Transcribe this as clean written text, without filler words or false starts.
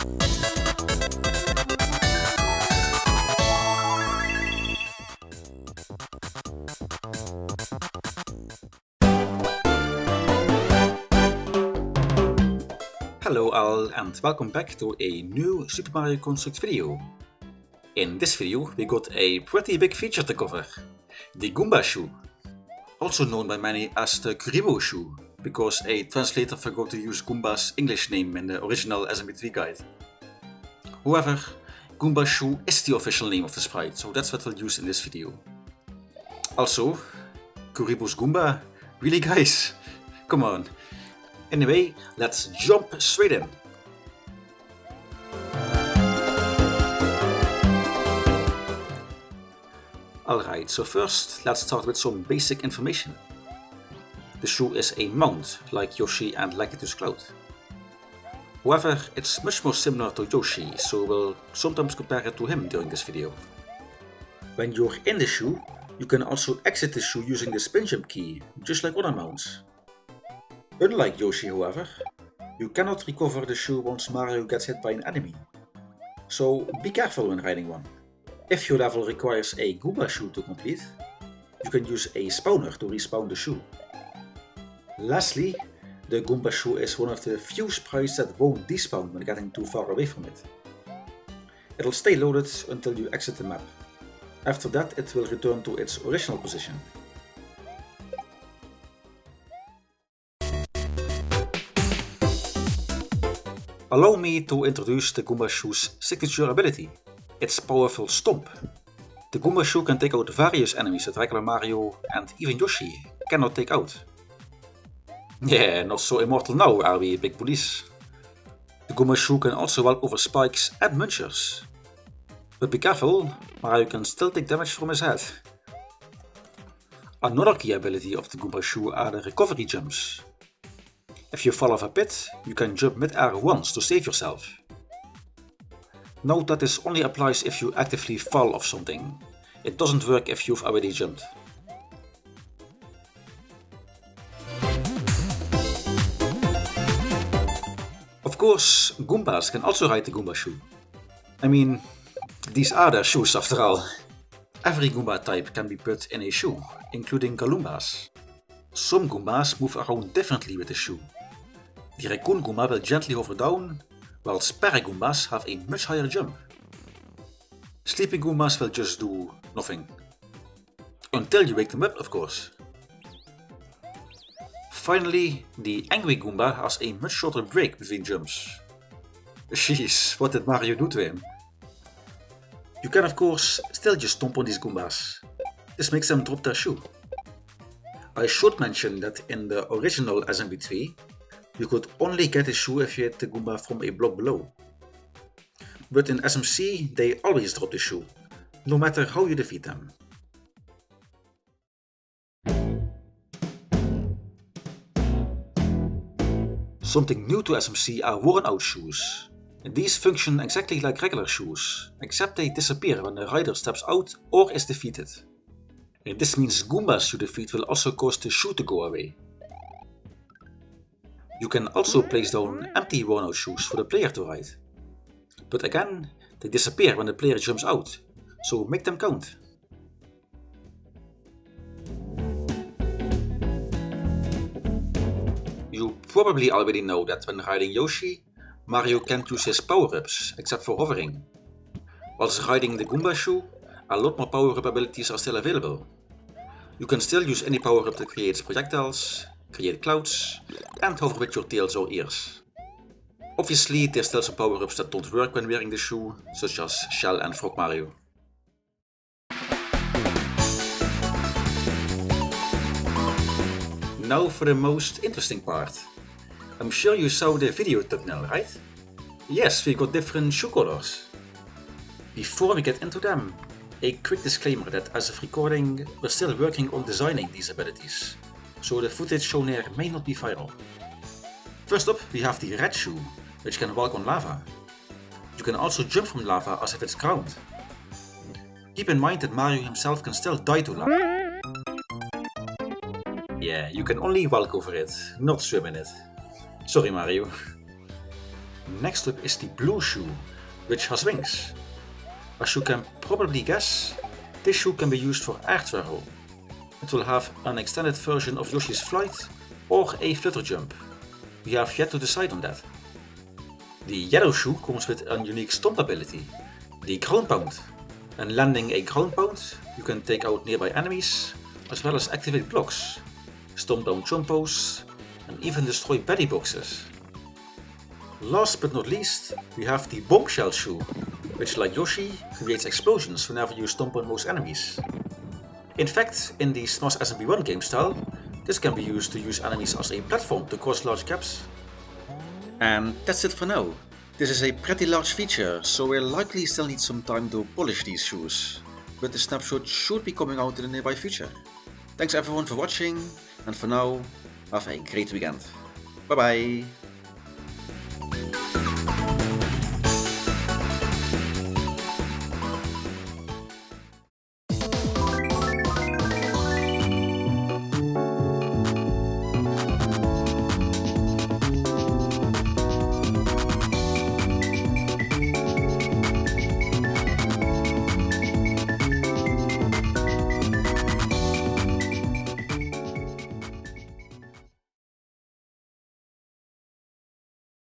Hello all and welcome back to a new Super Mario Construct video. In this video we got a pretty big feature to cover, the Goomba Shoe. Also known by many as the Goomba Shoe, because a translator forgot to use Goomba's English name in the original SMB3 guide. However, Goomba Shoe is the official name of the sprite, so that's what we'll use in this video. Also, Kuribo's Goomba? Really guys? Come on. Anyway, let's jump straight in. Alright, so first let's start with some basic information. The shoe is a mount, like Yoshi and Lakitus Cloud. However, it's much more similar to Yoshi, so we'll sometimes compare it to him during this video. When you're in the shoe, you can also exit the shoe using the spin jump key, just like other mounts. Unlike Yoshi, however, you cannot recover the shoe once Mario gets hit by an enemy. So be careful when riding one. If your level requires a Goomba shoe to complete, you can use a spawner to respawn the shoe. Lastly, the Goomba shoe is one of the few sprites that won't despawn when getting too far away from it. It'll stay loaded until you exit the map. After that it will return to its original position. Allow me to introduce the Goomba Shoe's signature ability, its powerful stomp. The Goomba Shoe can take out various enemies that regular Mario and even Yoshi cannot take out. Yeah, not so immortal now, are we, big bullies? The Goomba Shoe can also walk over spikes and munchers. But be careful, Mario can still take damage from his head. Another key ability of the Goomba Shoe are the recovery jumps. If you fall off a pit, you can jump mid-air once to save yourself. Note that this only applies if you actively fall off something. It doesn't work if you've already jumped. Of course, Goombas can also ride the Goomba Shoe. I mean, these are their shoes after all. Every Goomba type can be put in a shoe, including Goombas. Some Goombas move around differently with the shoe. The Raccoon Goomba will gently hover down, while Sparrow Goombas have a much higher jump. Sleeping Goombas will just do nothing. Until you wake them up, of course. Finally, the Angry Goomba has a much shorter break between jumps. Jeez, what did Mario do to him? You can of course still just stomp on these Goombas. This makes them drop their shoe. I should mention that in the original SMB3, you could only get a shoe if you hit the Goomba from a block below. But in SMC, they always drop the shoe, no matter how you defeat them. Something new to SMC are worn out shoes. These function exactly like regular shoes, except they disappear when the rider steps out or is defeated. This means Goombas you defeat will also cause the shoe to go away. You can also place down empty worn out shoes for the player to ride. But again, they disappear when the player jumps out, so make them count. You probably already know that when riding Yoshi, Mario can't use his power-ups except for hovering. Whilst riding the Goomba Shoe, a lot more power-up abilities are still available. You can still use any power-up that creates projectiles, create clouds, and hover with your tails or ears. Obviously, there's still some power-ups that don't work when wearing the shoe, such as Shell and Frog Mario. Now for the most interesting part. I'm sure you saw the video thumbnail, right? Yes, we got different shoe colors. Before we get into them, a quick disclaimer that as of recording, we're still working on designing these abilities, so the footage shown here may not be viral. First up, we have the red shoe, which can walk on lava. You can also jump from lava as if it's ground. Keep in mind that Mario himself can still die to lava. Yeah, you can only walk over it, not swim in it. Sorry Mario. Next up is the blue shoe, which has wings. As you can probably guess, this shoe can be used for air travel. It will have an extended version of Yoshi's flight or a flutter jump. We have yet to decide on that. The yellow shoe comes with a unique stomp ability, the ground pound. And landing a ground pound, you can take out nearby enemies, as well as activate blocks, stomp down jumpos, and even destroy belly boxes. Last but not least, we have the bombshell shoe, which like Yoshi creates explosions whenever you stomp on most enemies. In fact, in the Smash SMB1 game style, this can be used to use enemies as a platform to cross large gaps. And that's it for now. This is a pretty large feature, so we'll likely still need some time to polish these shoes, but the snapshot should be coming out in the nearby future. Thanks everyone for watching, and for now, have a great weekend. Bye bye!